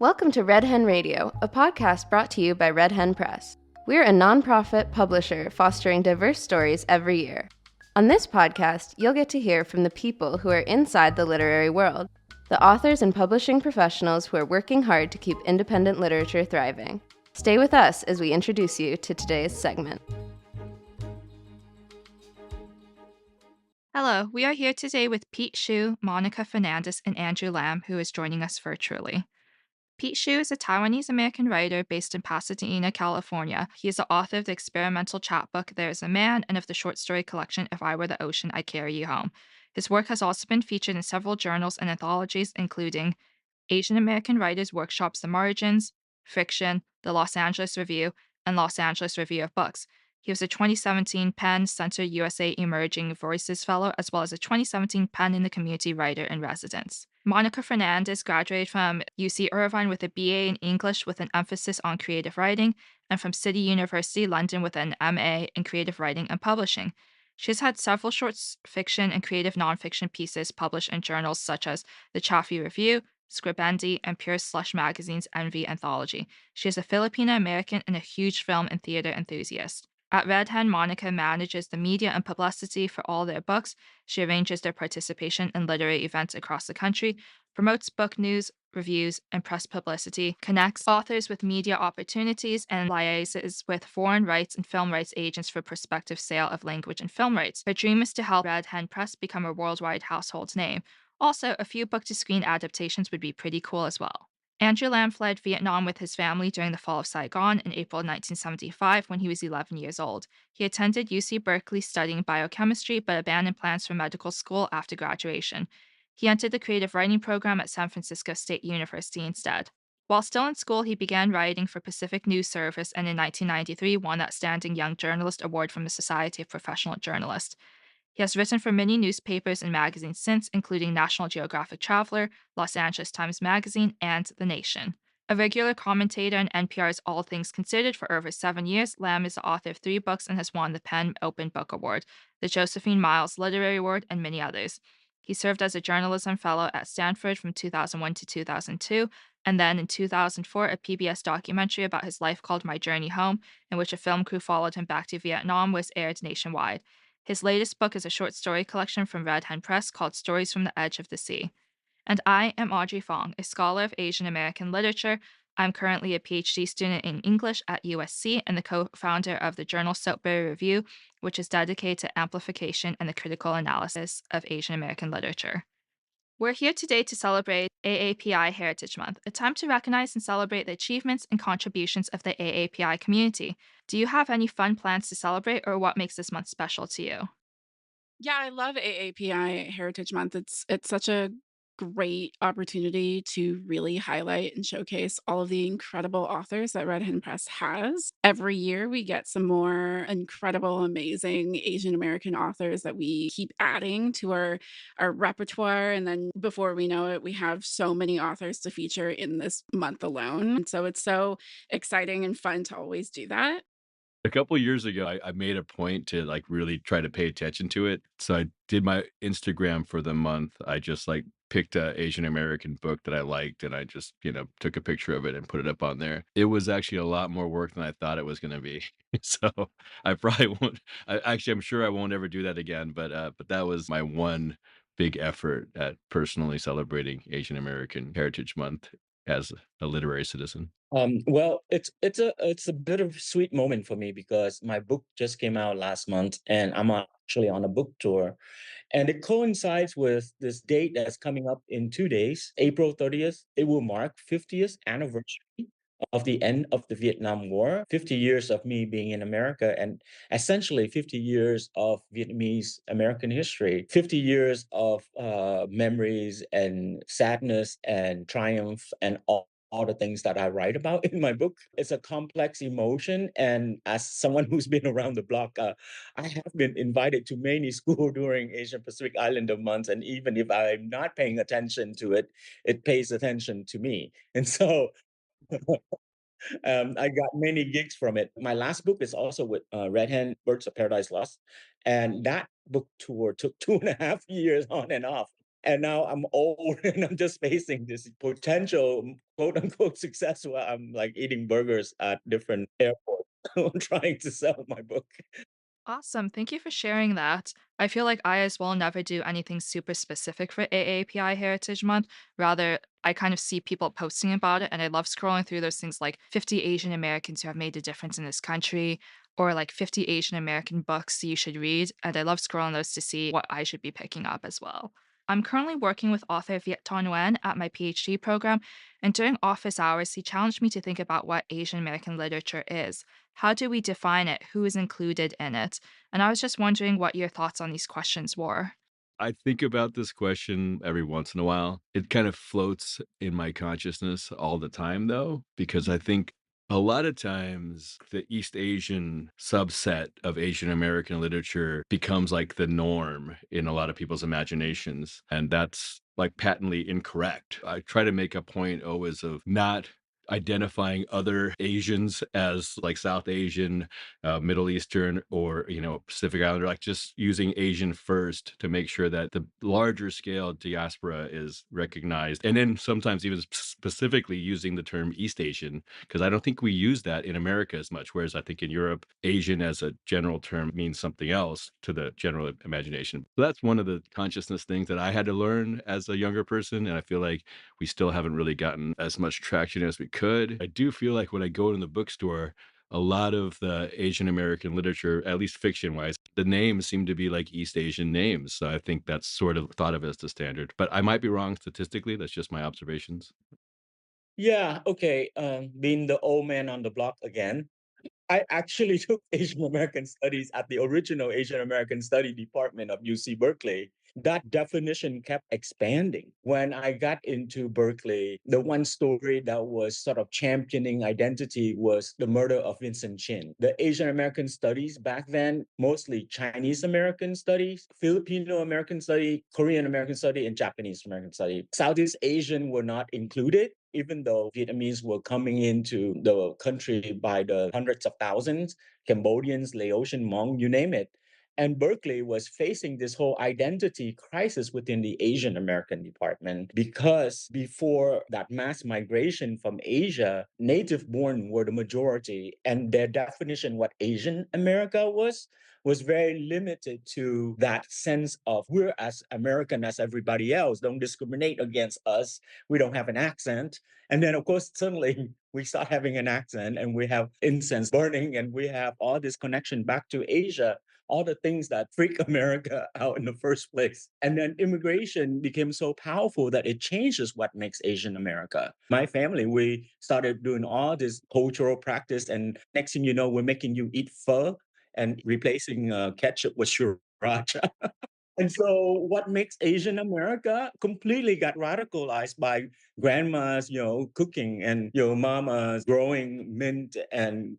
Welcome to Red Hen Radio, a podcast brought to you by Red Hen Press. We're a nonprofit publisher fostering diverse stories every year. On this podcast, you'll get to hear from the people who are inside the literary world, the authors and publishing professionals who are working hard to keep independent literature thriving. Stay with us as we introduce you to today's segment. Hello, we are here today with Pete Hsu, Monica Fernandez, and Andrew Lam, who is joining us virtually. Pete Hsu is a Taiwanese-American writer based in Pasadena, California. He is the author of the experimental chapbook There is a Man and of the short story collection If I Were the Ocean, I'd Carry You Home. His work has also been featured in several journals and anthologies, including Asian American Writers Workshops The Margins, Fiction, the Los Angeles Review, and Los Angeles Review of Books. He was a 2017 PEN Center USA Emerging Voices Fellow, as well as a 2017 PEN in the Community Writer in Residence. Monica Fernandez graduated from UC Irvine with a BA in English with an emphasis on creative writing, and from City University London with an MA in creative writing and publishing. She has had several short fiction and creative nonfiction pieces published in journals such as the Chaffee Review, Scribendi, and Pure Slush Magazine's Envy anthology. She is a Filipino American and a huge film and theater enthusiast. At Red Hen, Monica manages the media and publicity for all their books. She arranges their participation in literary events across the country, promotes book news, reviews, and press publicity, connects authors with media opportunities, and liaises with foreign rights and film rights agents for prospective sale of language and film rights. Her dream is to help Red Hen Press become a worldwide household name. Also, a few book-to-screen adaptations would be pretty cool as well. Andrew Lam fled Vietnam with his family during the fall of Saigon in April 1975 when he was 11 years old. He attended UC Berkeley studying biochemistry but abandoned plans for medical school after graduation. He entered the creative writing program at San Francisco State University instead. While still in school, he began writing for Pacific News Service and in 1993 won the Outstanding Young Journalist Award from the Society of Professional Journalists. He has written for many newspapers and magazines since, including National Geographic Traveler, Los Angeles Times Magazine, and The Nation. A regular commentator on NPR's All Things Considered for over 7 years, Lam is the author of 3 books and has won the PEN Open Book Award, the Josephine Miles Literary Award, and many others. He served as a journalism fellow at Stanford from 2001 to 2002, and then in 2004, a PBS documentary about his life called My Journey Home, in which a film crew followed him back to Vietnam, was aired nationwide. His latest book is a short story collection from Red Hen Press called Stories from the Edge of the Sea. And I am Audrey Fong, a scholar of Asian American literature. I'm currently a PhD student in English at USC and the co-founder of the journal Soapberry Review, which is dedicated to amplification and the critical analysis of Asian American literature. We're here today to celebrate AAPI Heritage Month, a time to recognize and celebrate the achievements and contributions of the AAPI community. Do you have any fun plans to celebrate, or what makes this month special to you? Yeah, I love AAPI Heritage Month. It's such a great opportunity to really highlight and showcase all of the incredible authors that Red Hen Press has. Every year we get some more incredible, amazing Asian American authors that we keep adding to our repertoire. And then before we know it, we have so many authors to feature in this month alone. And so it's so exciting and fun to always do that. A couple years ago, I made a point to, like, really try to pay attention to it. So I did my Instagram for the month. I just, like, picked a Asian American book that I liked, and I just, took a picture of it and put it up on there. It was actually a lot more work than I thought it was gonna be. So I probably won't I'm sure I won't ever do that again, but that was my one big effort at personally celebrating Asian American Heritage Month as a literary citizen. Well, it's a bit of a sweet moment for me because my book just came out last month, and I'm actually on a book tour, and it coincides with this date that's coming up in 2 days, April 30th. It will mark 50th anniversary of the end of the Vietnam War, 50 years of me being in America, and essentially 50 years of Vietnamese American history, 50 years of memories and sadness and triumph and all the things that I write about in my book. It's a complex emotion. And as someone who's been around the block, I have been invited to many schools during Asian Pacific Islander months. And even if I'm not paying attention to it, it pays attention to me. And so I got many gigs from it. My last book is also with Red Hen, Birds of Paradise Lost. And that book tour took 2.5 years on and off. And now I'm old and I'm just facing this potential quote unquote success where I'm like eating burgers at different airports trying to sell my book. Awesome. Thank you for sharing that. I feel like I as well never do anything super specific for AAPI Heritage Month. Rather, I kind of see people posting about it, and I love scrolling through those things like 50 Asian Americans who have made a difference in this country, or like 50 Asian American books you should read. And I love scrolling those to see what I should be picking up as well. I'm currently working with author Viet Ton Nguyen at my PhD program, and during office hours, he challenged me to think about what Asian American literature is. How do we define it? Who is included in it? And I was just wondering what your thoughts on these questions were. I think about this question every once in a while. It kind of floats in my consciousness all the time, though, because I think a lot of times the East Asian subset of Asian American literature becomes like the norm in a lot of people's imaginations. And that's like patently incorrect. I try to make a point always of not identifying other Asians as like South Asian, Middle Eastern, or Pacific Islander, like just using Asian first to make sure that the larger scale diaspora is recognized, and then sometimes even specifically using the term East Asian, because I don't think we use that in America as much. Whereas I think in Europe, Asian as a general term means something else to the general imagination. So that's one of the consciousness things that I had to learn as a younger person, and I feel like we still haven't really gotten as much traction as we could. I do feel like when I go in the bookstore, a lot of the Asian American literature, at least fiction wise, the names seem to be like East Asian names. So I think that's sort of thought of as the standard. But I might be wrong statistically. That's just my observations. Yeah, okay. Being the old man on the block again. I actually took Asian American Studies at the original Asian American Study department of UC Berkeley. That definition kept expanding. When I got into Berkeley, the one story that was sort of championing identity was the murder of Vincent Chin. The Asian American Studies back then, mostly Chinese American Studies, Filipino American Study, Korean American Study, and Japanese American Study. Southeast Asian were not included, even though Vietnamese were coming into the country by the hundreds of thousands, Cambodians, Laotian, Hmong, you name it. And Berkeley was facing this whole identity crisis within the Asian American department because before that mass migration from Asia, native born were the majority, and their definition what Asian America was very limited to that sense of we're as American as everybody else, don't discriminate against us, we don't have an accent. And then, of course, suddenly we start having an accent and we have incense burning and we have all this connection back to Asia, all the things that freak America out in the first place. And then immigration became so powerful that it changes what makes Asian America. My family, we started doing all this cultural practice. And next thing you know, we're making you eat pho and replacing ketchup with sriracha. And so what makes Asian America completely got radicalized by grandmas, cooking and mamas growing mint and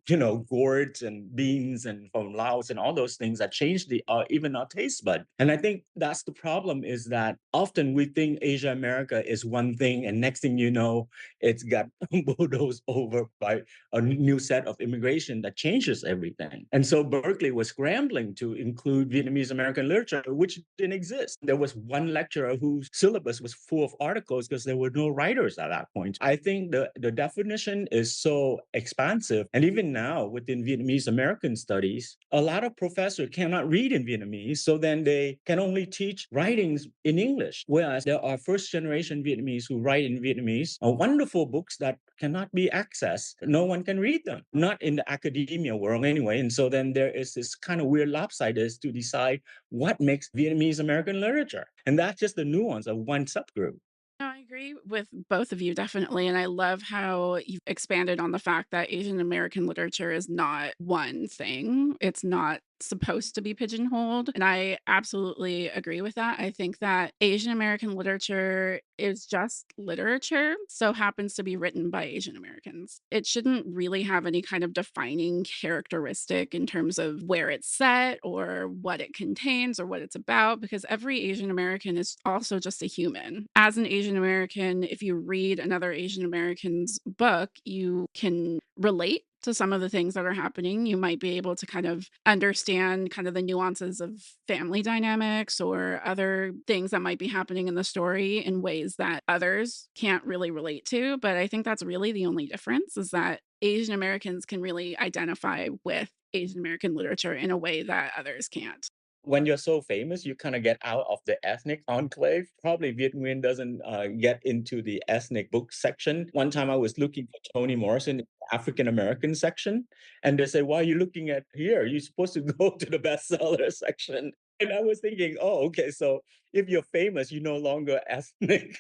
gourds and beans and from Laos and all those things that changed the even our taste bud. And I think that's the problem is that often we think Asia America is one thing and next thing you know, it's got bulldozed over by a new set of immigration that changes everything. And so Berkeley was scrambling to include Vietnamese American literature, which didn't exist. There was one lecturer whose syllabus was full of articles because there were no writers at that point. I think the definition is so expansive. And even now within Vietnamese American studies, a lot of professors cannot read in Vietnamese. So then they can only teach writings in English. Whereas there are first generation Vietnamese who write in Vietnamese, are wonderful books that cannot be accessed. No one can read them, not in the academia world anyway. And so then there is this kind of weird lopsidedness to decide what makes Vietnamese American literature. And that's just the nuance of one subgroup. No, I agree with both of you, definitely. And I love how you've expanded on the fact that Asian American literature is not one thing. It's not supposed to be pigeonholed. And I absolutely agree with that. I think that Asian American literature is just literature, so happens to be written by Asian Americans. It shouldn't really have any kind of defining characteristic in terms of where it's set or what it contains or what it's about, because every Asian American is also just a human. As an Asian American, if you read another Asian American's book, you can relate to some of the things that are happening. You might be able to kind of understand kind of the nuances of family dynamics or other things that might be happening in the story in ways that others can't really relate to. But I think that's really the only difference, is that Asian Americans can really identify with Asian American literature in a way that others can't. When you're so famous, you kind of get out of the ethnic enclave. Probably Viet Nguyen doesn't get into the ethnic book section. One time I was looking for Toni Morrison in the African American section, and they say, "Why are you looking at here? You're supposed to go to the bestseller section." And I was thinking, oh, okay, so if you're famous, you're no longer ethnic.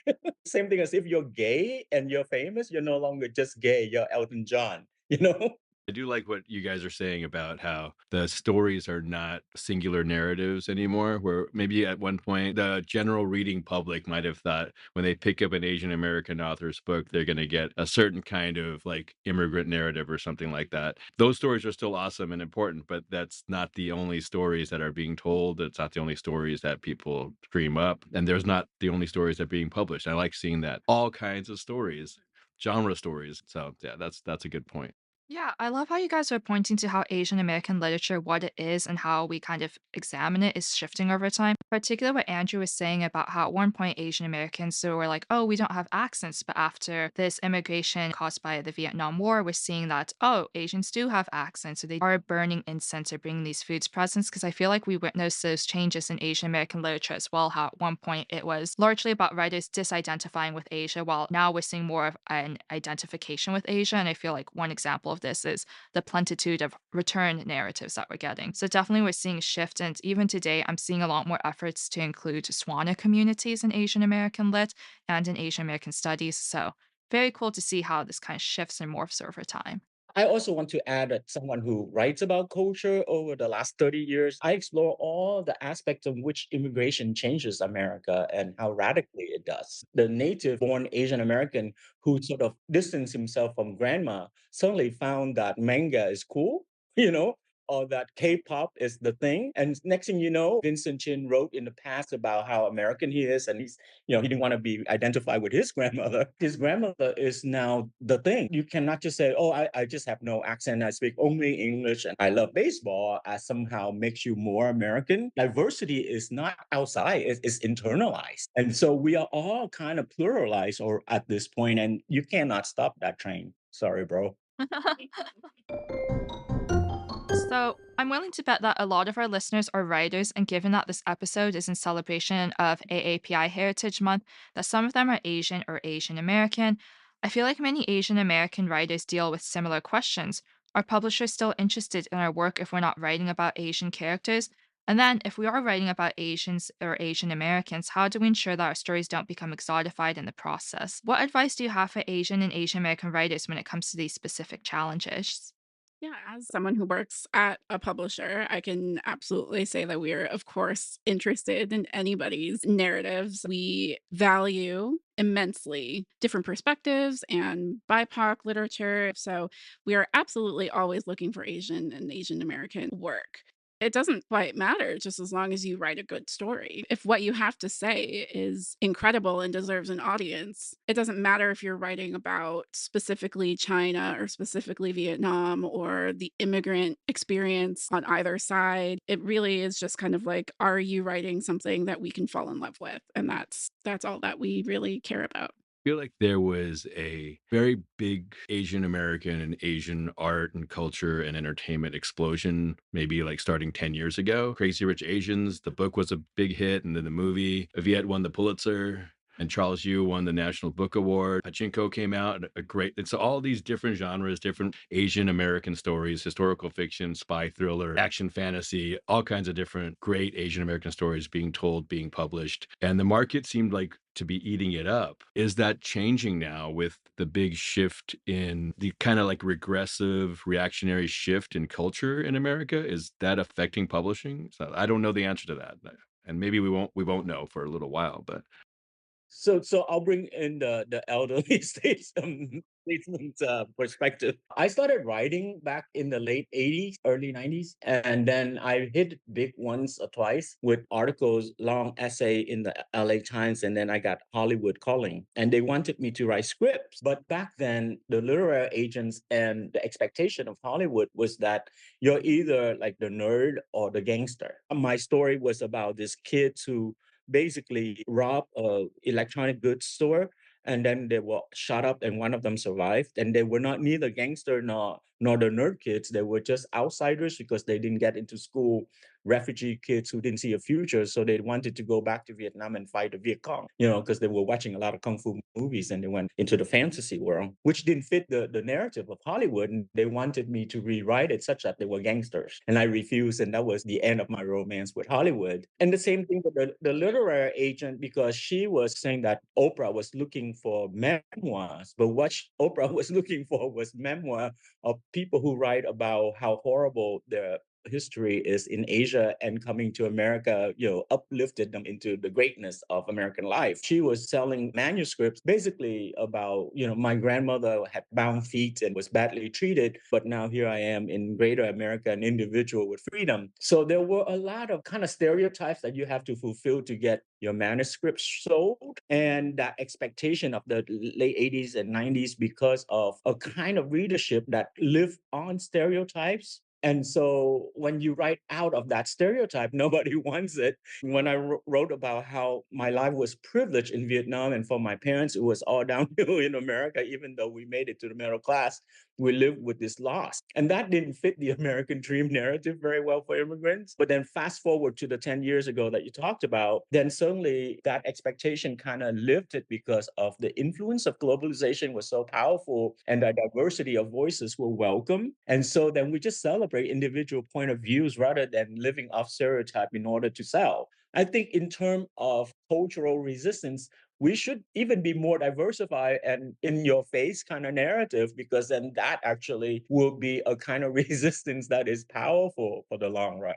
Same thing as if you're gay and you're famous, you're no longer just gay, you're Elton John, you know? I do like what you guys are saying about how the stories are not singular narratives anymore, where maybe at one point the general reading public might have thought when they pick up an Asian American author's book, they're going to get a certain kind of like immigrant narrative or something like that. Those stories are still awesome and important, but that's not the only stories that are being told. It's not the only stories that people dream up. And there's not the only stories that are being published. I like seeing that. All kinds of stories, genre stories. So yeah, that's a good point. Yeah, I love how you guys are pointing to how Asian American literature, what it is, and how we kind of examine it is shifting over time. Particularly what Andrew was saying about how at one point Asian Americans so were like, oh, we don't have accents. But after this immigration caused by the Vietnam War, we're seeing that, oh, Asians do have accents. So they are burning incense or bringing these foods presents. Because I feel like we witnessed those changes in Asian American literature as well. How at one point it was largely about writers disidentifying with Asia, while now we're seeing more of an identification with Asia. And I feel like one example of this is the plentitude of return narratives that we're getting. So definitely we're seeing a shift. And even today, I'm seeing a lot more efforts to include Swana communities in Asian American lit and in Asian American studies. So very cool to see how this kind of shifts and morphs over time. I also want to add that someone who writes about culture over the last 30 years, I explore all the aspects of which immigration changes America and how radically it does. The native born Asian American who sort of distanced himself from grandma suddenly found that manga is cool, you know, or that K-pop is the thing. And next thing you know, Vincent Chin wrote in the past about how American he is, and he didn't want to be identified with his grandmother. His grandmother is now the thing. You cannot just say, oh, I just have no accent. I speak only English and I love baseball, as somehow makes you more American. Diversity is not outside, it's internalized. And so we are all kind of pluralized or at this point, and you cannot stop that train. Sorry, bro. So, I'm willing to bet that a lot of our listeners are writers, and given that this episode is in celebration of AAPI Heritage Month, that some of them are Asian or Asian American. I feel like many Asian American writers deal with similar questions. Are publishers still interested in our work if we're not writing about Asian characters? And then, if we are writing about Asians or Asian Americans, how do we ensure that our stories don't become exotified in the process? What advice do you have for Asian and Asian American writers when it comes to these specific challenges? Yeah, as someone who works at a publisher, I can absolutely say that we are, of course, interested in anybody's narratives. We value immensely different perspectives and BIPOC literature. So we are absolutely always looking for Asian and Asian American work. It doesn't quite matter just as long as you write a good story. If what you have to say is incredible and deserves an audience, it doesn't matter if you're writing about specifically China or specifically Vietnam or the immigrant experience on either side. It really is just kind of like, are you writing something that we can fall in love with? And that's all that we really care about. Feel like there was a very big Asian American and Asian art and culture and entertainment explosion, maybe like starting 10 years ago. Crazy Rich Asians, the book was a big hit, and then the movie. Viet won the Pulitzer, and Charles Yu won the National Book Award. Pachinko came out, a great, it's all these different genres, different Asian American stories, historical fiction, spy thriller, action fantasy, all kinds of different great Asian American stories being told, being published. And the market seemed like to be eating it up. Is that changing now with the big shift in the kind of like regressive, reactionary shift in culture in America? Is that affecting publishing? So I don't know the answer to that. And maybe we won't know for a little while, but So I'll bring in the elderly statesman perspective. I started writing back in the late 80s, early 90s, and then I hit big once or twice with articles, long essay in the LA Times, and then I got Hollywood calling, and they wanted me to write scripts. But back then, the literary agents and the expectation of Hollywood was that you're either like the nerd or the gangster. My story was about this kid who basically robbed a electronic goods store, and then they were shot up and one of them survived, and they were not neither gangster nor the nerd kids. They were just outsiders because they didn't get into school, refugee kids who didn't see a future, so they wanted to go back to Vietnam and fight the Viet Cong, because they were watching a lot of kung fu movies, and they went into the fantasy world, which didn't fit the narrative of Hollywood, and they wanted me to rewrite it such that they were gangsters, and I refused, and that was the end of my romance with Hollywood. And the same thing with the literary agent, because she was saying that Oprah was looking for memoirs, but what Oprah was looking for was memoir of people who write about how horrible their history is in Asia, and coming to America, uplifted them into the greatness of American life. She was selling manuscripts basically about, my grandmother had bound feet and was badly treated, but now here I am in greater America, an individual with freedom. So there were a lot of kind of stereotypes that you have to fulfill to get your manuscripts sold, and that expectation of the late 80s and 90s because of a kind of readership that lived on stereotypes. And so when you write out of that stereotype, nobody wants it. When I wrote about how my life was privileged in Vietnam, and for my parents, it was all downhill in America, even though we made it to the middle class, we lived with this loss. And that didn't fit the American dream narrative very well for immigrants. But then fast forward to the 10 years ago that you talked about, then suddenly that expectation kind of lifted because of the influence of globalization was so powerful, and the diversity of voices were welcome. And so then we just celebrate individual point of views rather than living off stereotype in order to sell. I think in terms of cultural resistance, we should even be more diversified and in your face kind of narrative, because then that actually will be a kind of resistance that is powerful for the long run.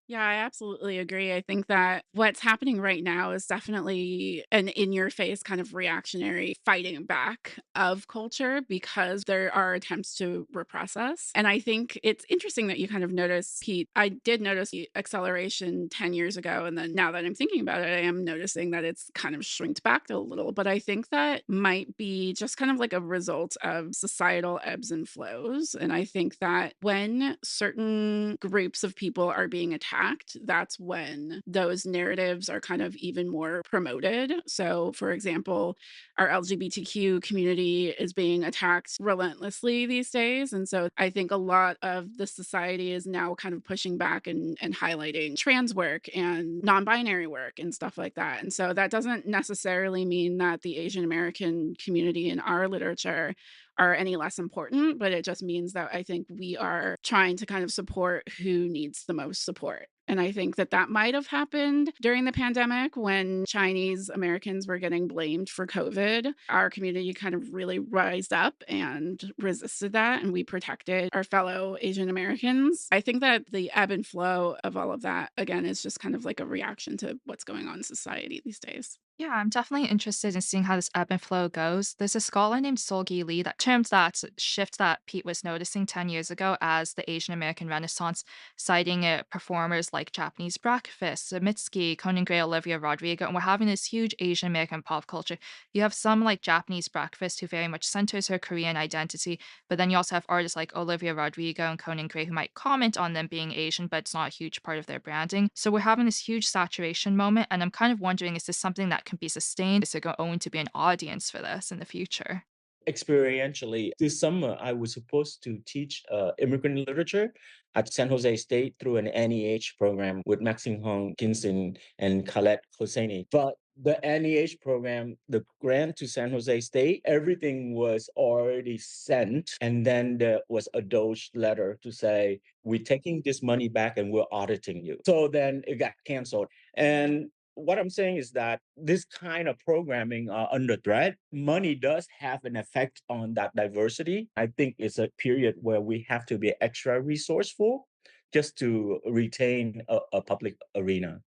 Yeah, I absolutely agree. I think that what's happening right now is definitely an in your face kind of reactionary fighting back of culture because there are attempts to repress us. And I think it's interesting that you kind of notice, Pete. I did notice the acceleration 10 years ago. And then now that I'm thinking about it, I am noticing that it's kind of shrinked back a little. But I think that might be just kind of like a result of societal ebbs and flows. And I think that when certain groups of people are being attacked, that's when those narratives are kind of even more promoted. So, for example, our LGBTQ community is being attacked relentlessly these days. And so I think a lot of the society is now kind of pushing back and highlighting trans work and non binary work and stuff like that. And so that doesn't necessarily mean that the Asian American community in our literature are any less important, but it just means that I think we are trying to kind of support who needs the most support. And I think that that might have happened during the pandemic when Chinese Americans were getting blamed for COVID. Our community kind of really rised up and resisted that, and we protected our fellow Asian Americans. I think that the ebb and flow of all of that, again, is just kind of like a reaction to what's going on in society these days. Yeah, I'm definitely interested in seeing how this ebb and flow goes. There's a scholar named Solgi Lee that termed that shift that Pete was noticing 10 years ago as the Asian American Renaissance, citing performers like Japanese Breakfast, Mitski, Conan Gray, Olivia Rodrigo, and we're having this huge Asian American pop culture. You have some like Japanese Breakfast who very much centers her Korean identity, but then you also have artists like Olivia Rodrigo and Conan Gray who might comment on them being Asian, but it's not a huge part of their branding. So we're having this huge saturation moment, and I'm kind of wondering, is this something that can be sustained? Is there going to be an audience for this in the future? Experientially, this summer I was supposed to teach immigrant literature at San Jose State through an NEH program with Maxine Hong Kinson and Khaled Hosseini. But the NEH program, the grant to San Jose State, everything was already sent. And then there was a Doge letter to say, we're taking this money back and we're auditing you. So then it got canceled. And what I'm saying is that this kind of programming are under threat. Money does have an effect on that diversity. I think it's a period where we have to be extra resourceful just to retain a public arena.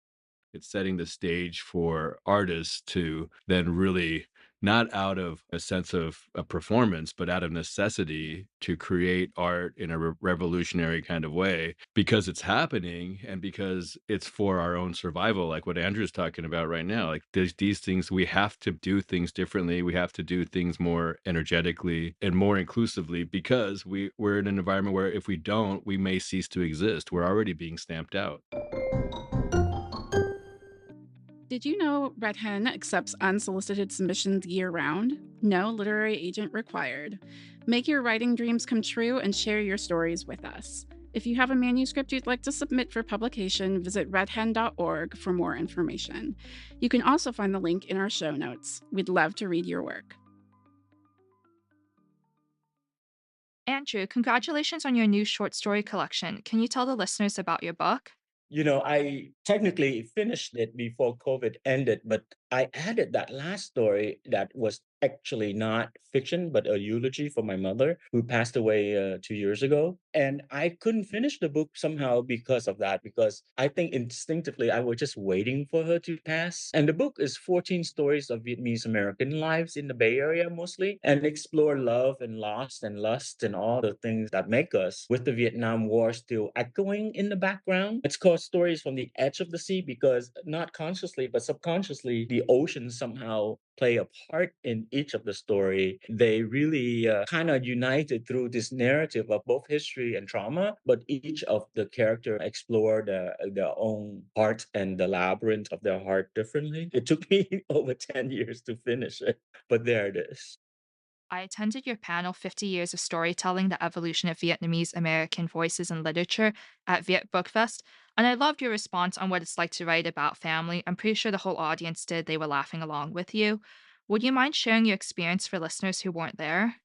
It's setting the stage for artists to then really, not out of a sense of a performance, but out of necessity to create art in a revolutionary kind of way because it's happening and because it's for our own survival, like what Andrew's talking about right now. Like there's these things, we have to do things differently. We have to do things more energetically and more inclusively because we're in an environment where if we don't, we may cease to exist. We're already being stamped out. Did you know Red Hen accepts unsolicited submissions year round? No literary agent required. Make your writing dreams come true and share your stories with us. If you have a manuscript you'd like to submit for publication, visit redhen.org for more information. You can also find the link in our show notes. We'd love to read your work. Andrew, congratulations on your new short story collection. Can you tell the listeners about your book? I technically finished it before COVID ended, but I added that last story that was actually not fiction, but a eulogy for my mother who passed away 2 years ago. And I couldn't finish the book somehow because of that, because I think instinctively I was just waiting for her to pass. And the book is 14 stories of Vietnamese American lives in the Bay Area mostly, and explore love and loss and lust and all the things that make us, with the Vietnam War still echoing in the background. It's called Stories from the Edge of the Sea because not consciously, but subconsciously, the ocean somehow play a part in each of the story. They really kind of united through this narrative of both history and trauma, but each of the character explore their own heart and the labyrinth of their heart differently. It took me over 10 years to finish it, but there it is. I attended your panel 50 Years of Storytelling, the Evolution of Vietnamese American Voices in Literature at Viet Book Fest, and I loved your response on what it's like to write about family. I'm pretty sure the whole audience did. They were laughing along with you. Would you mind sharing your experience for listeners who weren't there?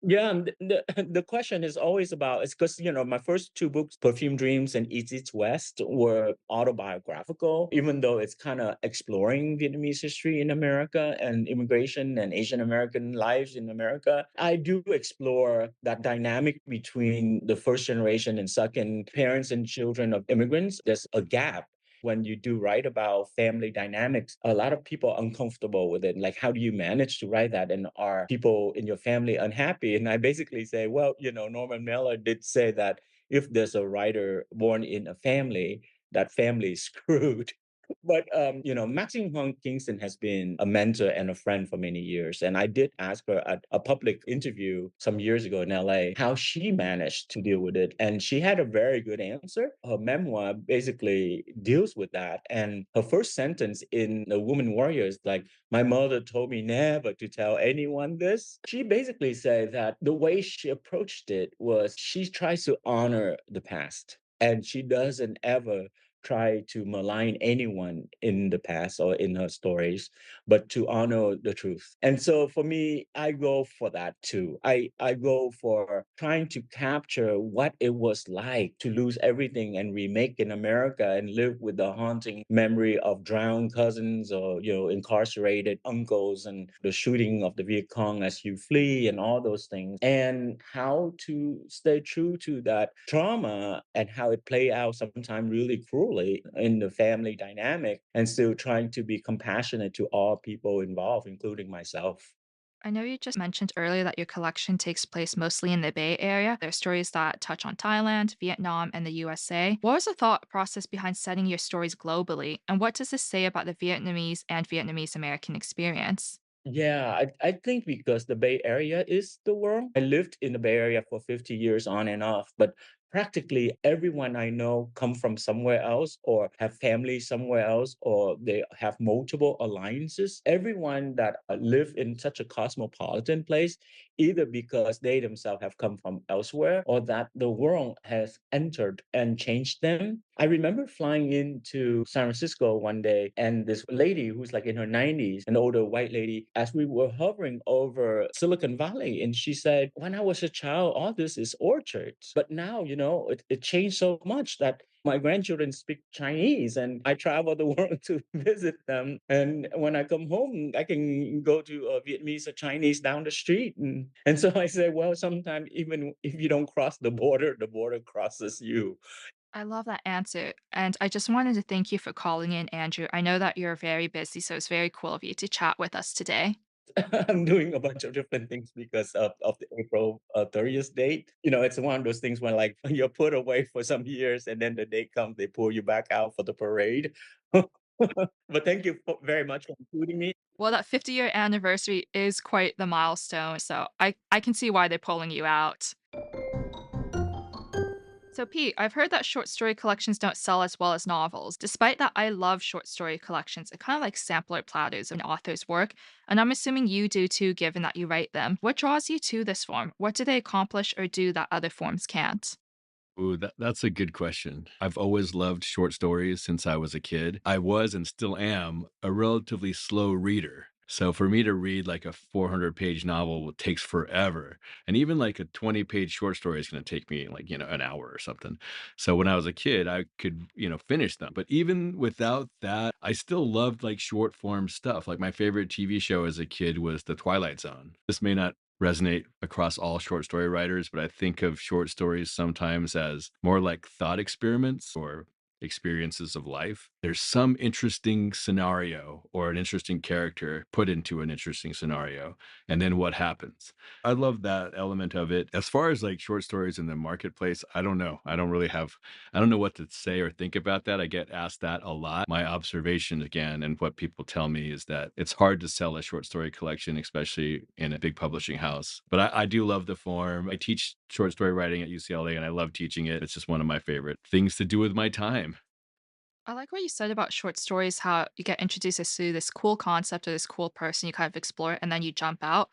Yeah, the question is always about, it's because my first two books, Perfume Dreams and East East West, were autobiographical, even though it's kind of exploring Vietnamese history in America and immigration and Asian American lives in America. I do explore that dynamic between the first generation and second, parents and children of immigrants. There's a gap when you do write about family dynamics. A lot of people are uncomfortable with it. Like, how do you manage to write that? And are people in your family unhappy? And I basically say, well, Norman Mailer did say that if there's a writer born in a family, that family is screwed. But Maxine Hong Kingston has been a mentor and a friend for many years. And I did ask her at a public interview some years ago in LA how she managed to deal with it. And she had a very good answer. Her memoir basically deals with that. And her first sentence in The Woman Warrior is like, my mother told me never to tell anyone this. She basically said that the way she approached it was she tries to honor the past. And she doesn't ever try to malign anyone in the past or in her stories, but to honor the truth. And so for me, I go for that too. I go for trying to capture what it was like to lose everything and remake in America and live with the haunting memory of drowned cousins or, incarcerated uncles and the shooting of the Viet Cong as you flee and all those things. And how to stay true to that trauma and how it play out sometimes really cruelly in the family dynamic, and still trying to be compassionate to all people involved, including myself. I know you just mentioned earlier that your collection takes place mostly in the Bay Area. There are stories that touch on Thailand, Vietnam, and the USA. What was the thought process behind setting your stories globally? And what does this say about the Vietnamese and Vietnamese American experience? Yeah, I think because the Bay Area is the world. I lived in the Bay Area for 50 years on and off, but practically everyone I know come from somewhere else or have family somewhere else or they have multiple alliances. Everyone that live in such a cosmopolitan place, either because they themselves have come from elsewhere or that the world has entered and changed them. I remember flying into San Francisco one day and this lady who's like in her 90s, an older white lady, as we were hovering over Silicon Valley, and she said, when I was a child, all this is orchards. But now, it changed so much that my grandchildren speak Chinese and I travel the world to visit them. And when I come home, I can go to Vietnamese or Chinese down the street. And so I say, well, sometimes even if you don't cross the border crosses you. I love that answer. And I just wanted to thank you for calling in, Andrew. I know that you're very busy, so it's very cool of you to chat with us today. I'm doing a bunch of different things because of the April 30th date. It's one of those things when like you're put away for some years and then the date comes, they pull you back out for the parade. But thank you very much for including me. Well, that 50-year anniversary is quite the milestone, so I can see why they're pulling you out. So, Pete, I've heard that short story collections don't sell as well as novels. Despite that, I love short story collections. I kind of like sampler platters of an author's work, and I'm assuming you do too, given that you write them. What draws you to this form? What do they accomplish or do that other forms can't? Ooh, that's a good question. I've always loved short stories since I was a kid. I was and still am a relatively slow reader. So for me to read like a 400-page novel takes forever. And even like a 20-page short story is going to take me like, an hour or something. So when I was a kid, I could, finish them. But even without that, I still loved like short form stuff. Like my favorite TV show as a kid was The Twilight Zone. This may not resonate across all short story writers, but I think of short stories sometimes as more like thought experiments or experiences of life. There's some interesting scenario or an interesting character put into an interesting scenario, and then what happens. I love that element of it. As far as like short stories in the marketplace, I don't know. I don't know what to say or think about that. I get asked that a lot. My observation again, and what people tell me is that it's hard to sell a short story collection, especially in a big publishing house. But I do love the form. I teach short story writing at UCLA and I love teaching it. It's just one of my favorite things to do with my time. I like what you said about short stories, how you get introduced to this cool concept or this cool person, you kind of explore it, and then you jump out.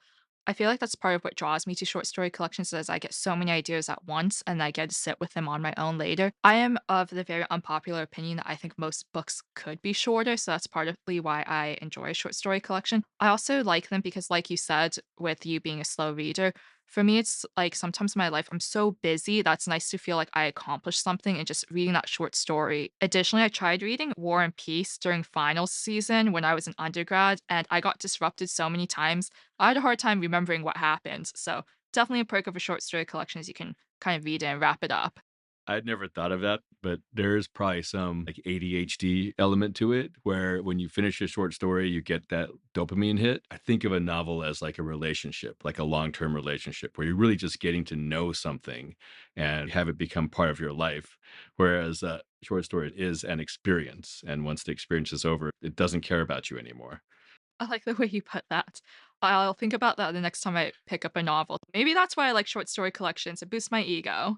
I feel like that's part of what draws me to short story collections is I get so many ideas at once and I get to sit with them on my own later. I am of the very unpopular opinion that I think most books could be shorter, so that's partly why I enjoy a short story collection. I also like them because, like you said, with you being a slow reader, for me, it's like sometimes in my life, I'm so busy that's nice to feel like I accomplished something and just reading that short story. Additionally, I tried reading War and Peace during finals season when I was an undergrad, and I got disrupted so many times. I had a hard time remembering what happened. So, definitely a perk of a short story collection is you can kind of read it and wrap it up. I'd never thought of that, but there's probably some like ADHD element to it where when you finish a short story, you get that dopamine hit. I think of a novel as like a relationship, like a long term relationship where you're really just getting to know something and have it become part of your life. Whereas a short story is an experience. And once the experience is over, it doesn't care about you anymore. I like the way you put that. I'll think about that the next time I pick up a novel. Maybe that's why I like short story collections. It boosts my ego.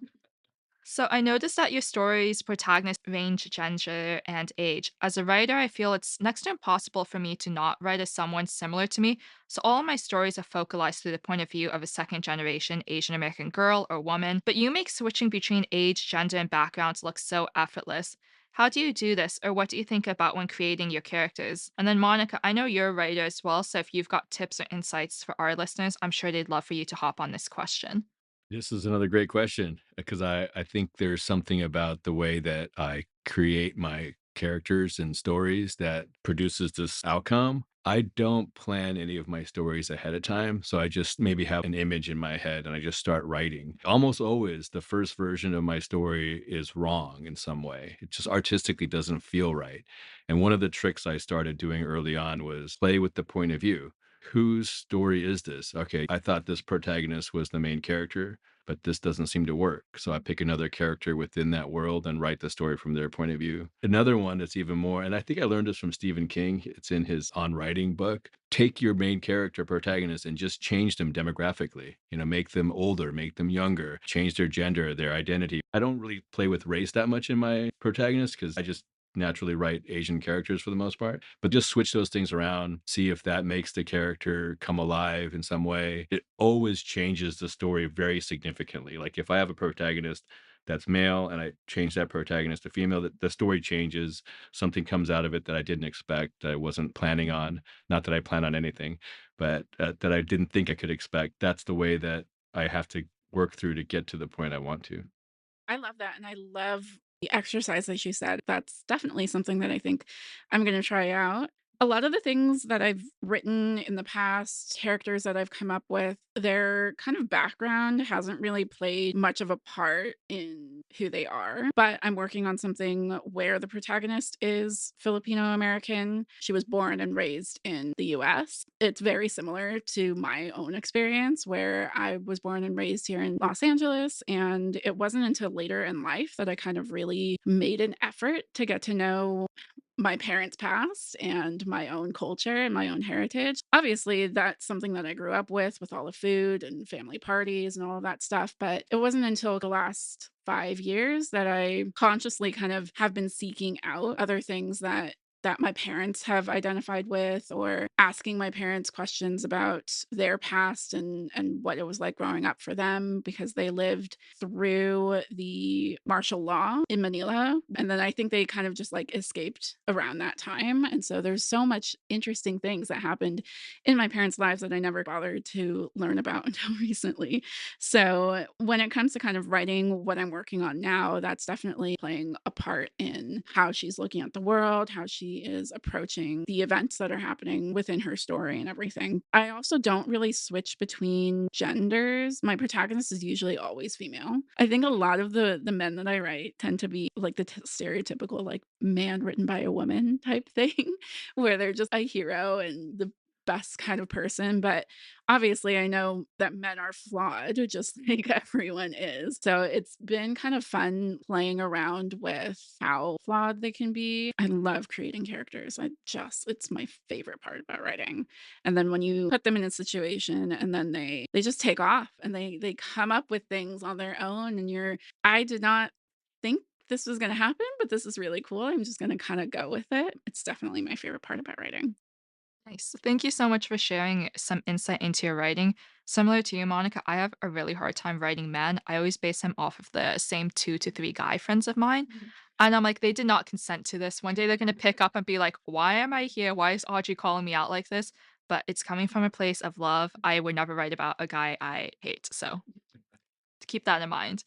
So I noticed that your stories' protagonists range gender and age. As a writer, I feel it's next to impossible for me to not write as someone similar to me. So all of my stories are focalized through the point of view of a second generation Asian American girl or woman. But you make switching between age, gender, and backgrounds look so effortless. How do you do this, or what do you think about when creating your characters? And then, Monica, I know you're a writer as well, so if you've got tips or insights for our listeners, I'm sure they'd love for you to hop on this question. This is another great question because I think there's something about the way that I create my characters and stories that produces this outcome. I don't plan any of my stories ahead of time. So I just maybe have an image in my head and I just start writing. Almost always, the first version of my story is wrong in some way. It just artistically doesn't feel right. And one of the tricks I started doing early on was play with the point of view. Whose story is this? Okay, I thought this protagonist was the main character, but this doesn't seem to work. So I pick another character within that world and write the story from their point of view. Another one that's even more, and I think I learned this from Stephen King, it's in his On Writing book. Take your main character protagonist and just change them demographically. Make them older, make them younger, change their gender, their identity. I don't really play with race that much in my protagonist because I just naturally write Asian characters for the most part, but just switch those things around, see if that makes the character come alive in some way. It always changes the story very significantly. Like if I have a protagonist that's male and I change that protagonist to female, that the story changes. Something comes out of it that I didn't expect, I wasn't planning on. Not that I plan on anything, but that I didn't think I could expect. That's the way that I have to work through to get to the point I want to. I love that, and I love the exercise that you said. That's definitely something that I think I'm gonna try out. A lot of the things that I've written in the past, characters that I've come up with, their kind of background hasn't really played much of a part in who they are. But I'm working on something where the protagonist is Filipino American. She was born and raised in the US. It's very similar to my own experience, where I was born and raised here in Los Angeles. And it wasn't until later in life that I kind of really made an effort to get to know my parents' past and my own culture and my own heritage. Obviously, that's something that I grew up with all the food and family parties and all of that stuff. But it wasn't until the last 5 years that I consciously kind of have been seeking out other things that my parents have identified with, or asking my parents questions about their past and what it was like growing up for them, because they lived through the martial law in Manila, and then I think they kind of just like escaped around that time. And so there's so much interesting things that happened in my parents' lives that I never bothered to learn about until recently. So when it comes to kind of writing what I'm working on now, that's definitely playing a part in how she's looking at the world, how she is approaching the events that are happening within her story and everything. I also don't really switch between genders. My protagonist is usually always female. I think a lot of the men that I write tend to be like the stereotypical like man written by a woman type thing, where they're just a hero and the best kind of person. But obviously, I know that men are flawed, just like everyone is. So it's been kind of fun playing around with how flawed they can be. I love creating characters. It's my favorite part about writing. And then when you put them in a situation and then they just take off and they come up with things on their own, and I did not think this was going to happen, but this is really cool. I'm just going to kind of go with it. It's definitely my favorite part about writing. Nice. Thank you so much for sharing some insight into your writing. Similar to you, Monica, I have a really hard time writing men. I always base them off of the same 2 to 3 guy friends of mine. And I'm like, they did not consent to this. One day they're going to pick up and be like, why am I here? Why is Audrey calling me out like this? But it's coming from a place of love. I would never write about a guy I hate. So to keep that in mind.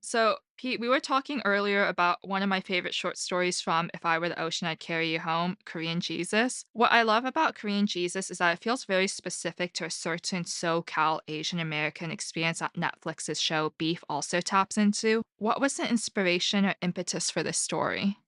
So, Pete, we were talking earlier about one of my favorite short stories from If I Were the Ocean, I'd Carry You Home, Korean Jesus. What I love about Korean Jesus is that it feels very specific to a certain SoCal Asian American experience that Netflix's show Beef also taps into. What was the inspiration or impetus for this story?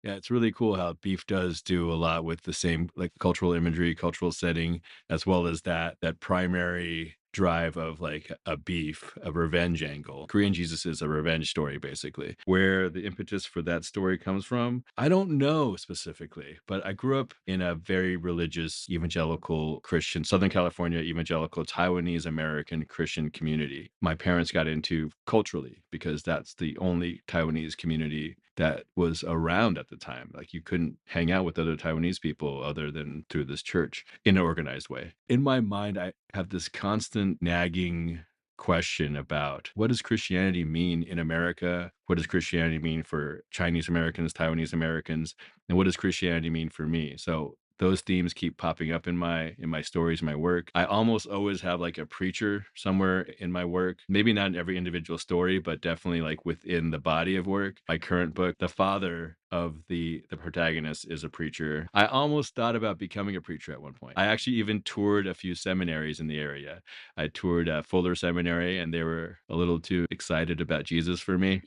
Yeah, it's really cool how Beef does do a lot with the same like cultural imagery, cultural setting, as well as that primary drive of like a beef, a revenge angle. Korean Jesus is a revenge story, basically. Where the impetus for that story comes from, I don't know specifically, but I grew up in a very religious evangelical Christian, Southern California evangelical Taiwanese American Christian community. My parents got into culturally because that's the only Taiwanese community that was around at the time. Like you couldn't hang out with other Taiwanese people other than through this church in an organized way. In my mind, I have this constant nagging question about what does Christianity mean in America? What does Christianity mean for Chinese Americans, Taiwanese Americans, and what does Christianity mean for me? So those themes keep popping up in my stories, my work. I almost always have like a preacher somewhere in my work. Maybe not in every individual story, but definitely like within the body of work. My current book, the father of the protagonist is a preacher. I almost thought about becoming a preacher at one point. I actually even toured a few seminaries in the area. I toured Fuller Seminary, and they were a little too excited about Jesus for me.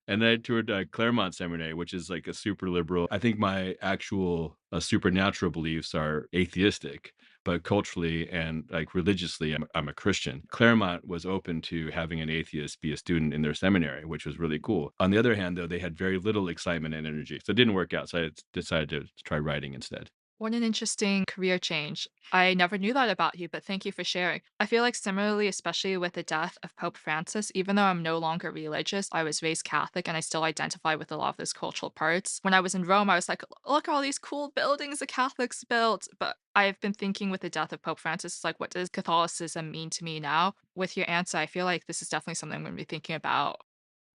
And then I toured Claremont Seminary, which is like a super liberal. I think my actual supernatural beliefs are atheistic, but culturally and like religiously, I'm a Christian. Claremont was open to having an atheist be a student in their seminary, which was really cool. On the other hand, though, they had very little excitement and energy. So it didn't work out. So I decided to try writing instead. What an interesting career change. I never knew that about you, but thank you for sharing. I feel like similarly, especially with the death of Pope Francis, even though I'm no longer religious, I was raised Catholic and I still identify with a lot of those cultural parts. When I was in Rome, I was like, look, all these cool buildings the Catholics built. But I've been thinking with the death of Pope Francis, it's like, what does Catholicism mean to me now? With your answer, I feel like this is definitely something I'm going to be thinking about.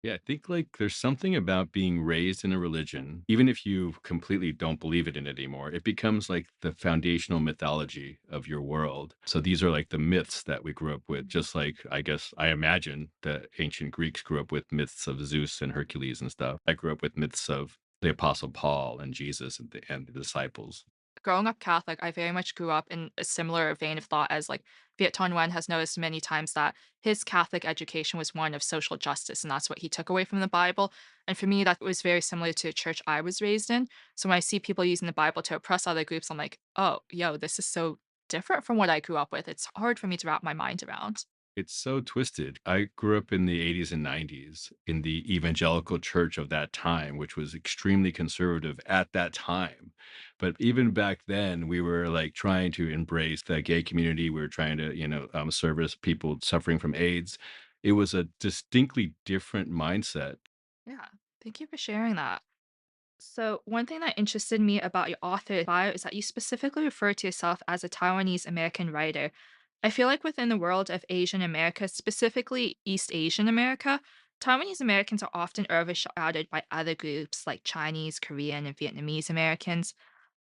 Yeah, I think like there's something about being raised in a religion, even if you completely don't believe it in it anymore, it becomes like the foundational mythology of your world. So these are like the myths that we grew up with, just like I guess I imagine the ancient Greeks grew up with myths of Zeus and Hercules and stuff. I grew up with myths of the Apostle Paul and Jesus and the disciples. Growing up Catholic, I very much grew up in a similar vein of thought as like Viet Thanh Nguyen has noticed many times that his Catholic education was one of social justice, and that's what he took away from the Bible. And for me, that was very similar to a church I was raised in. So when I see people using the Bible to oppress other groups, I'm like, oh, yo, this is so different from what I grew up with. It's hard for me to wrap my mind around. It's so twisted. I grew up in the 80s and 90s in the evangelical church of that time, which was extremely conservative at that time. But even back then, we were like trying to embrace the gay community. We were trying to, service people suffering from AIDS. It was a distinctly different mindset. Yeah. Thank you for sharing that. So, one thing that interested me about your author bio is that you specifically refer to yourself as a Taiwanese American writer. I feel like within the world of Asian America, specifically East Asian America, Taiwanese Americans are often overshadowed by other groups like Chinese, Korean, and Vietnamese Americans.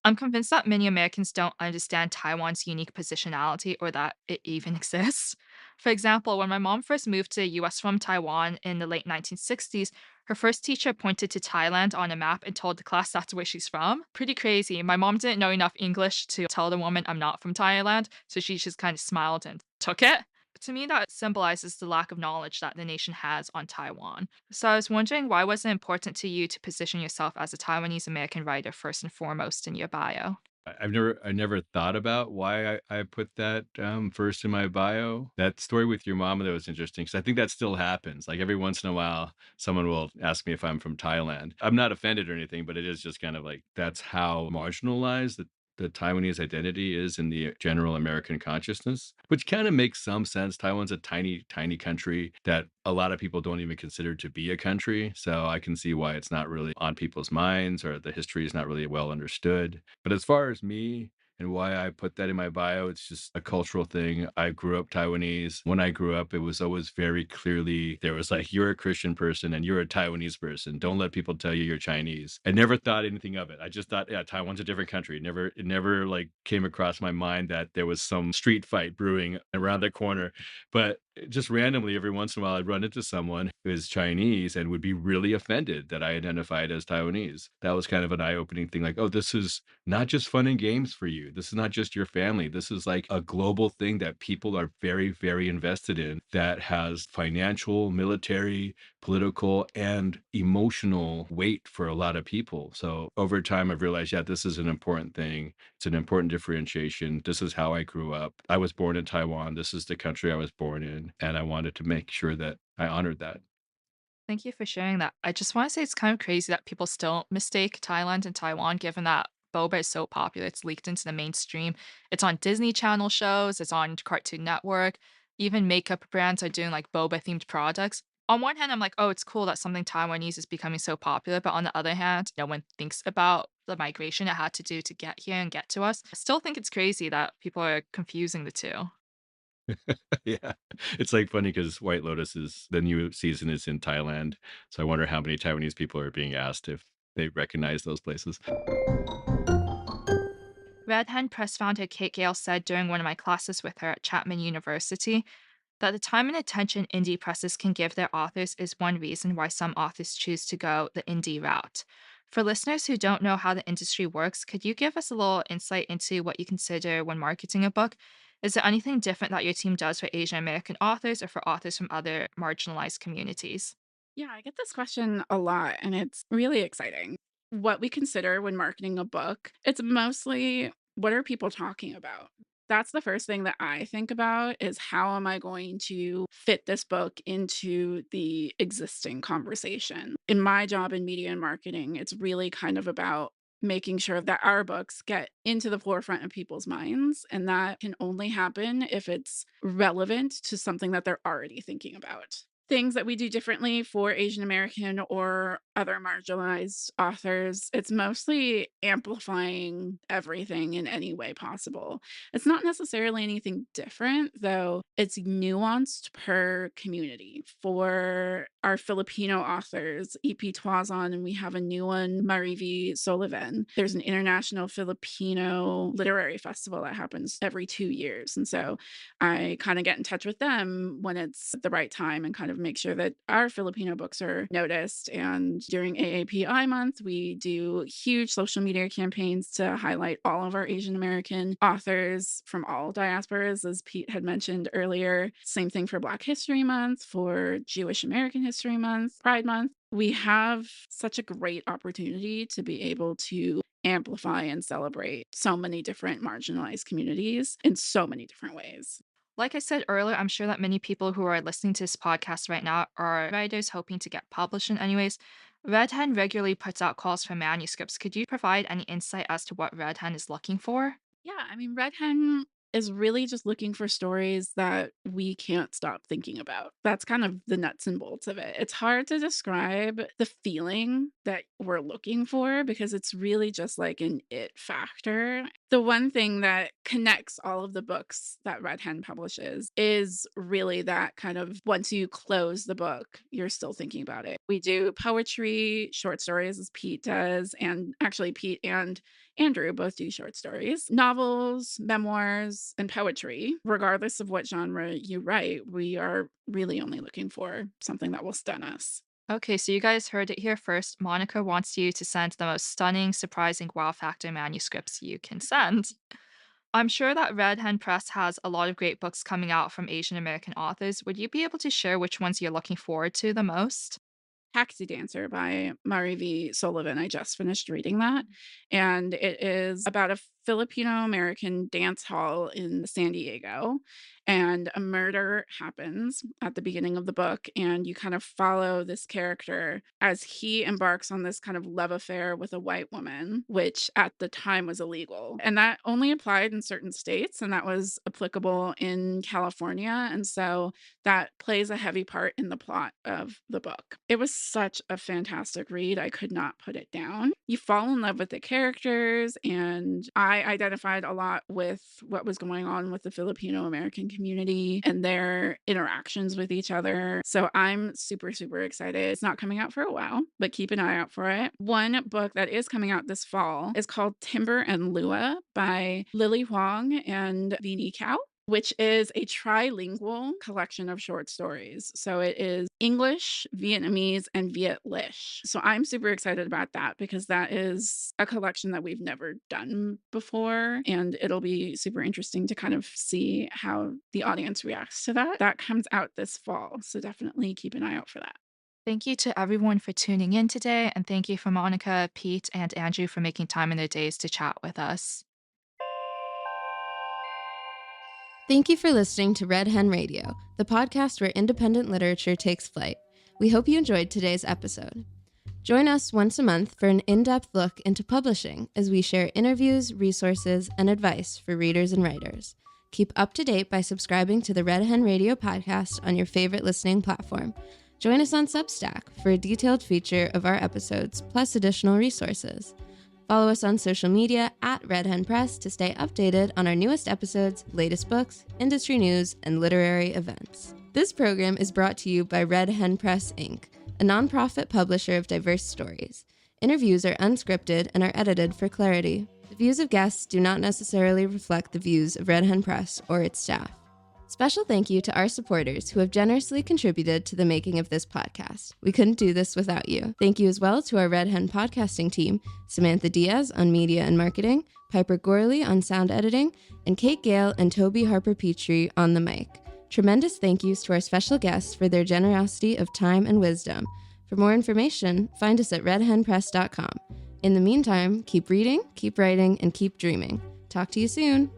I'm convinced that many Americans don't understand Taiwan's unique positionality or that it even exists. For example, when my mom first moved to the US from Taiwan in the late 1960s, her first teacher pointed to Thailand on a map and told the class that's where she's from. Pretty crazy. My mom didn't know enough English to tell the woman I'm not from Thailand, so she just kind of smiled and took it. To me, that symbolizes the lack of knowledge that the nation has on Taiwan. So I was wondering, why was it important to you to position yourself as a Taiwanese American writer first and foremost in your bio? I never thought about why I put that first in my bio. That story with your mom, that was interesting because I think that still happens. Like every once in a while, someone will ask me if I'm from Thailand. I'm not offended or anything, but it is just kind of like that's how marginalized the Taiwanese identity is in the general American consciousness, which kind of makes some sense. Taiwan's a tiny, tiny country that a lot of people don't even consider to be a country. So I can see why it's not really on people's minds or the history is not really well understood. But as far as me, and why I put that in my bio, it's just a cultural thing. I grew up Taiwanese. When I grew up, it was always very clearly there was like, you're a Christian person and you're a Taiwanese person. Don't let people tell you you're Chinese. I never thought anything of it. I just thought, yeah, Taiwan's a different country. It never like came across my mind that there was some street fight brewing around the corner. But just randomly, every once in a while, I'd run into someone who is Chinese and would be really offended that I identified as Taiwanese. That was kind of an eye opening thing like, oh, this is not just fun and games for you. This is not just your family. This is like a global thing that people are very, very invested in that has financial, military, political, and emotional weight for a lot of people. So over time, I've realized, yeah, this is an important thing. It's an important differentiation. This is how I grew up. I was born in Taiwan. This is the country I was born in. And I wanted to make sure that I honored that. Thank you for sharing that. I just want to say it's kind of crazy that people still mistake Thailand and Taiwan, given that boba is so popular. It's leaked into the mainstream. It's on Disney Channel shows, it's on Cartoon Network. Even makeup brands are doing like boba themed products. On one hand, I'm like, oh, it's cool that something Taiwanese is becoming so popular. But on the other hand, no one thinks about the migration it had to do to get here and get to us. I still think it's crazy that people are confusing the two. Yeah. It's like funny because White Lotus is the new season is in Thailand. So I wonder how many Taiwanese people are being asked if they recognize those places. Red Hen Press founder Kate Gale said during one of my classes with her at Chapman University that the time and attention indie presses can give their authors is one reason why some authors choose to go the indie route. For listeners who don't know how the industry works, could you give us a little insight into what you consider when marketing a book? Is there anything different that your team does for Asian American authors or for authors from other marginalized communities? Yeah, I get this question a lot, and it's really exciting. What we consider when marketing a book, it's mostly what are people talking about? That's the first thing that I think about is how am I going to fit this book into the existing conversation? In my job in media and marketing, it's really kind of about making sure that our books get into the forefront of people's minds. And that can only happen if it's relevant to something that they're already thinking about. Things that we do differently for Asian American or other marginalized authors, it's mostly amplifying everything in any way possible. It's not necessarily anything different, though it's nuanced per community. For our Filipino authors, EP Tuazon, and we have a new one, Marivi Soliven. There's an international Filipino literary festival that happens every 2 years. And so I kind of get in touch with them when it's the right time and kind of of make sure that our Filipino books are noticed. And during AAPI month, we do huge social media campaigns to highlight all of our Asian American authors from all diasporas, as Pete had mentioned earlier. Same thing for Black History Month, for Jewish American History Month, Pride Month. We have such a great opportunity to be able to amplify and celebrate so many different marginalized communities in so many different ways. Like I said earlier, I'm sure that many people who are listening to this podcast right now are writers hoping to get published in any ways. Red Hen regularly puts out calls for manuscripts. Could you provide any insight as to what Red Hen is looking for? Yeah, I mean, Red Hen is really just looking for stories that we can't stop thinking about. That's kind of the nuts and bolts of it. It's hard to describe the feeling that we're looking for because it's really just like an it factor. The one thing that connects all of the books that Red Hen publishes is really that kind of once you close the book, you're still thinking about it. We do poetry, short stories, as Pete does, and actually, Pete and Andrew both do short stories, novels, memoirs, and poetry. Regardless of what genre you write, we are really only looking for something that will stun us. Okay, so you guys heard it here first. Monica wants you to send the most stunning, surprising, wow factor manuscripts you can send. I'm sure that Red Hen Press has a lot of great books coming out from Asian American authors. Would you be able to share which ones you're looking forward to the most? Taxi Dancer by Mari V. Sullivan. I just finished reading that. And it is about a Filipino American dance hall in San Diego. And a murder happens at the beginning of the book. And you kind of follow this character as he embarks on this kind of love affair with a white woman, which at the time was illegal. And that only applied in certain states. And that was applicable in California. And so that plays a heavy part in the plot of the book. It was such a fantastic read. I could not put it down. You fall in love with the characters, and I identified a lot with what was going on with the Filipino American community and their interactions with each other. So I'm super, super excited. It's not coming out for a while, but keep an eye out for it. One book that is coming out this fall is called Timber and Lua by Lily Huang and Vini Cao, which is a trilingual collection of short stories. So it is English, Vietnamese, and Vietlish. So I'm super excited about that because that is a collection that we've never done before. And it'll be super interesting to kind of see how the audience reacts to that. That comes out this fall. So definitely keep an eye out for that. Thank you to everyone for tuning in today. And thank you for Monica, Pete, and Andrew for making time in their days to chat with us. Thank you for listening to Red Hen Radio, the podcast where independent literature takes flight. We hope you enjoyed today's episode. Join us once a month for an in-depth look into publishing as we share interviews, resources, and advice for readers and writers. Keep up to date by subscribing to the Red Hen Radio podcast on your favorite listening platform. Join us on Substack for a detailed feature of our episodes, plus additional resources. Follow us on social media at Red Hen Press to stay updated on our newest episodes, latest books, industry news, and literary events. This program is brought to you by Red Hen Press, Inc., a nonprofit publisher of diverse stories. Interviews are unscripted and are edited for clarity. The views of guests do not necessarily reflect the views of Red Hen Press or its staff. Special thank you to our supporters who have generously contributed to the making of this podcast. We couldn't do this without you. Thank you as well to our Red Hen podcasting team, Samantha Diaz on media and marketing, Piper Gorley on sound editing, and Kate Gale and Toby Harper-Petrie on the mic. Tremendous thank yous to our special guests for their generosity of time and wisdom. For more information, find us at redhenpress.com. In the meantime, keep reading, keep writing, and keep dreaming. Talk to you soon.